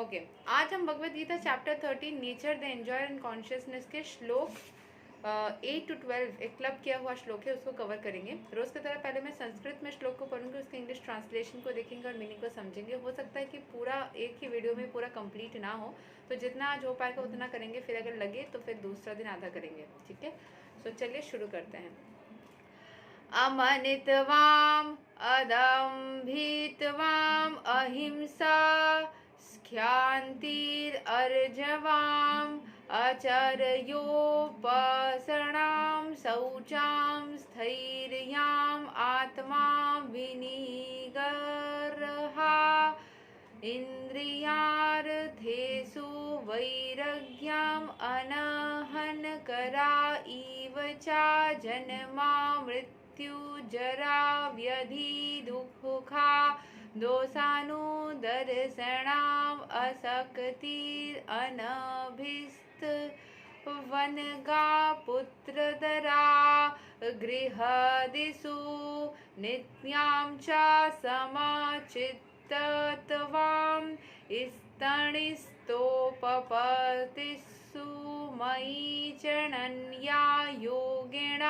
Okay आज हम Bhagavad Gita chapter 13 nature the enjoyer and consciousness के श्लोक 8 to 12 एक क्लब किया हुआ श्लोक है, उसको कवर करेंगे। रोज की तरह पहले मैं संस्कृत में श्लोक को पढ़ूंगी, उसके इंग्लिश ट्रांसलेशन को देखेंगे और मीनिंग को समझेंगे। हो सकता है कि पूरा एक ही वीडियो में पूरा कंप्लीट ना हो, तो जितना आज हो पाएगा उतना करेंगे, फिर अगर लगे तो फिर दूसरा दिन आधा करेंगे, ठीक है। सो चलिए शुरू करते हैं। अमनितवाम अदम्भितवाम अहिंसा क्षान्तिरर्जवाम आचार्योपासनां शौचां स्थैर्याम् आत्मा विनिग्रहा इन्द्रियार्थेषु वैराग्यम् अनहनकरा इव च जन्मा मृत्युजरा व्याधि दुःखा दोषानुदर्शनाम् असक्तिरनभिस्त वनगा पुत्रधरा गृहादिषु नित्यां च समाचित्तत्वां स्तनिस्तोपपतिषु मयि चनन्या योगेण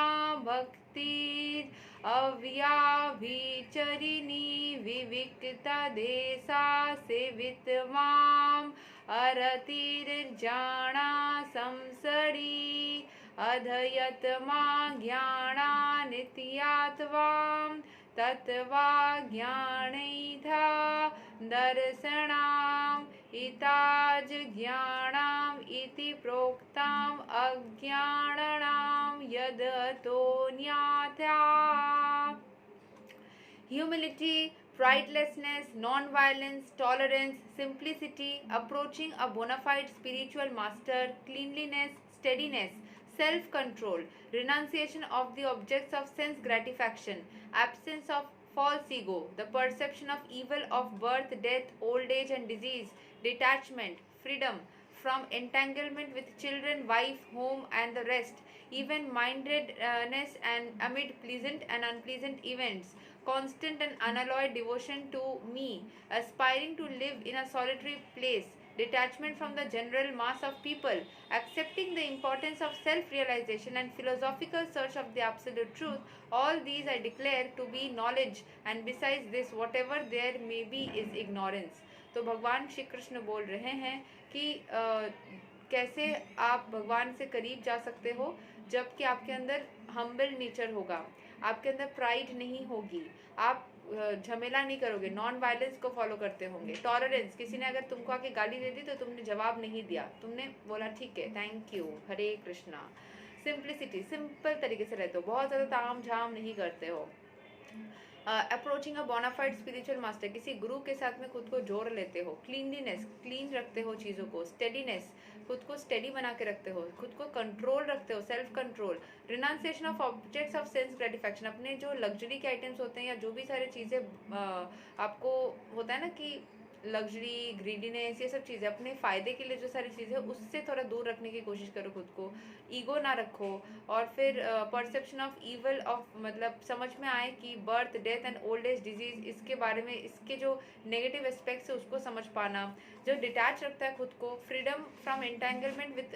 भक्तिर् अव्याभिचरिणी विविक्तदेशा सेवित्वाम् अरतिर्जाना संसरी अधयत्मा ज्ञाना नित्यात्वां तत्वा ज्ञानैधा दर्शनाम् इताज ज्ञानाम् इति प्रोक्ताम् अज्ञानानां यदतोऽन्यथा। Humility, pridelessness, non-violence, tolerance, simplicity, approaching a bona fide spiritual master, cleanliness, steadiness, self-control, renunciation of the objects of sense gratification, absence of false ego, the perception of evil of birth, death, old age and disease, detachment, freedom from entanglement with children, wife, home and the rest, even-mindedness and amid pleasant and unpleasant events, constant and unalloyed devotion to me, aspiring to live in a solitary place, detachment from the general mass of people, accepting the importance of self-realization and philosophical search of the absolute truth, all these I declare to be knowledge, and besides this whatever there may be is ignorance. तो भगवान श्री कृष्ण बोल रहे हैं कि कैसे आप भगवान से करीब जा सकते हो जबकि आपके अंदर हम्बल नेचर होगा, आपके अंदर प्राइड नहीं होगी, आप झमेला नहीं करोगे, नॉन वायलेंस को फॉलो करते होंगे, टॉलरेंस, किसी ने अगर तुमको आके गाली दे दी तो तुमने जवाब नहीं दिया, तुमने बोला ठीक है thank you Hare Krishna. Simplicity, simple तरीके से रहते हो, बहुत ज़्यादा ताम झाम नहीं करते हो। Approaching a bonafide spiritual master, किसी गुरु के साथ में खुद को जोड़ लेते हो। क्लीनलीनेस, क्लीन रखते हो चीज़ों को। स्टेडीनेस, खुद को स्टेडी बना के रखते हो, खुद को कंट्रोल रखते हो, self control. Renunciation of objects of sense gratification, अपने जो लग्जरी के आइटम्स होते हैं या जो भी सारी चीज़ें आपको होता है ना कि लग्जरी, ग्रीडीनेस, ये सब चीज़ें अपने फ़ायदे के लिए जो सारी चीज़ें उससे थोड़ा दूर रखने की कोशिश करो खुद को। ईगो ना रखो। और फिर परसेप्शन ऑफ ईवल ऑफ, मतलब समझ में आए कि birth, death and old age, disease, इसके बारे में, इसके जो नेगेटिव एस्पेक्ट्स है उसको समझ पाना। जो डिटैच रखता है खुद को। Freedom from entanglement with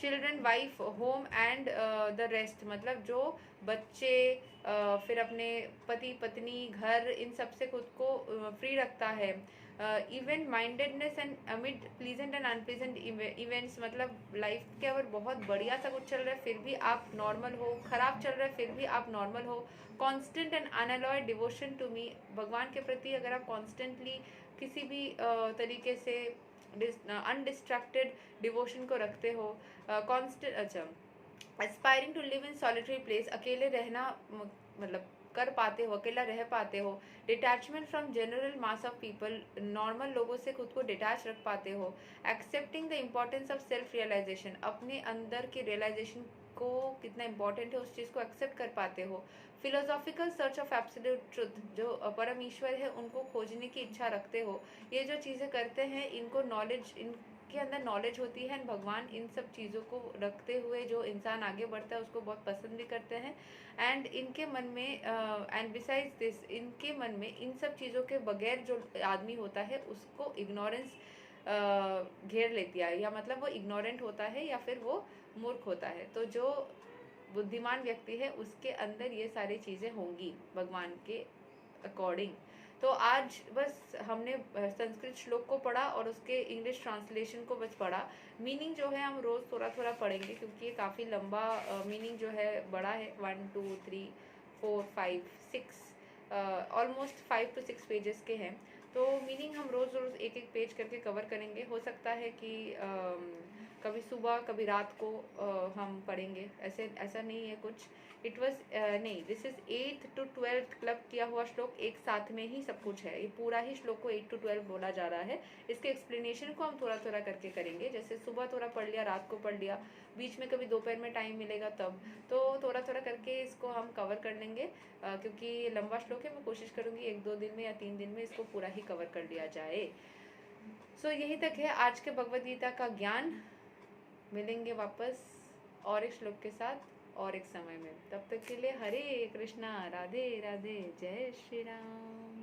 children, wife, home and the rest, मतलब जो बच्चे, फिर अपने पति पत्नी, घर, इन सब से खुद को फ्री रखता है। Even mindedness and amid pleasant and unpleasant events, मतलब लाइफ के अगर बहुत बढ़िया सा कुछ चल रहा है फिर भी आप नॉर्मल हो, खराब चल रहा है फिर भी आप नॉर्मल हो। Constant and unalloyed devotion to me, भगवान के प्रति अगर आप कॉन्स्टेंटली किसी भी तरीके से अनडिस्ट्रैक्टेड डिवोशन को रखते हो। कॉन्स्टेंट, अच्छा, aspiring to live in solitary place, अकेले रहना मतलब कर पाते हो, अकेला रह पाते हो। Detachment from general mass of people, normal लोगों से खुद को डिटैच रख पाते हो। Accepting the importance of self realization, अपने अंदर की रियलाइजेशन को कितना इम्पोर्टेंट है उस चीज़ को एक्सेप्ट कर पाते हो। Philosophical search of absolute truth, जो परम ईश्वर है उनको खोजने की इच्छा रखते हो। ये जो चीज़ें करते हैं इनको नॉलेज, इन के अंदर नॉलेज होती है, भगवान इन सब चीज़ों को रखते हुए जो इंसान आगे बढ़ता है उसको बहुत पसंद भी करते हैं। एंड इनके मन में एंड बिसाइड्स दिस, इनके मन में इन सब चीज़ों के बगैर जो आदमी होता है उसको इग्नोरेंस घेर लेती है, या मतलब वो इग्नोरेंट होता है या फिर वो मूर्ख होता है। तो जो बुद्धिमान व्यक्ति है उसके अंदर ये सारी चीज़ें होंगी भगवान के अकॉर्डिंग। तो आज बस हमने संस्कृत श्लोक को पढ़ा और उसके इंग्लिश ट्रांसलेशन को बस पढ़ा। मीनिंग जो है हम रोज़ थोड़ा थोड़ा पढ़ेंगे क्योंकि ये काफ़ी लंबा मीनिंग जो है बड़ा है, 1 2 3 4 5 6 ऑलमोस्ट 5 to 6 पेजेस के हैं। तो मीनिंग हम रोज़ रोज़ एक एक पेज करके कवर करेंगे। हो सकता है कि कभी सुबह कभी रात को हम पढ़ेंगे, ऐसा नहीं है कुछ। इट वॉज नहीं, this is 8th to 12th club किया हुआ श्लोक, एक साथ में ही सब कुछ है। ये पूरा ही श्लोक को 8 to 12 बोला जा रहा है। इसके एक्सप्लेनेशन को हम थोड़ा थोड़ा करके करेंगे, जैसे सुबह थोड़ा पढ़ लिया, रात को पढ़ लिया, बीच में कभी दोपहर में टाइम मिलेगा तब, तो थोड़ा थोड़ा करके इसको हम कवर कर लेंगे। क्योंकि ये लंबा श्लोक है, मैं कोशिश करूँगी 1-2 दिन में या 3 दिन में इसको पूरा ही कवर कर लिया जाए। सो यही तक है आज के भगवद गीता का ज्ञान। मिलेंगे वापस और एक श्लोक के साथ और एक समय में। तब तक के लिए हरे कृष्णा, राधे राधे, जय श्री राम।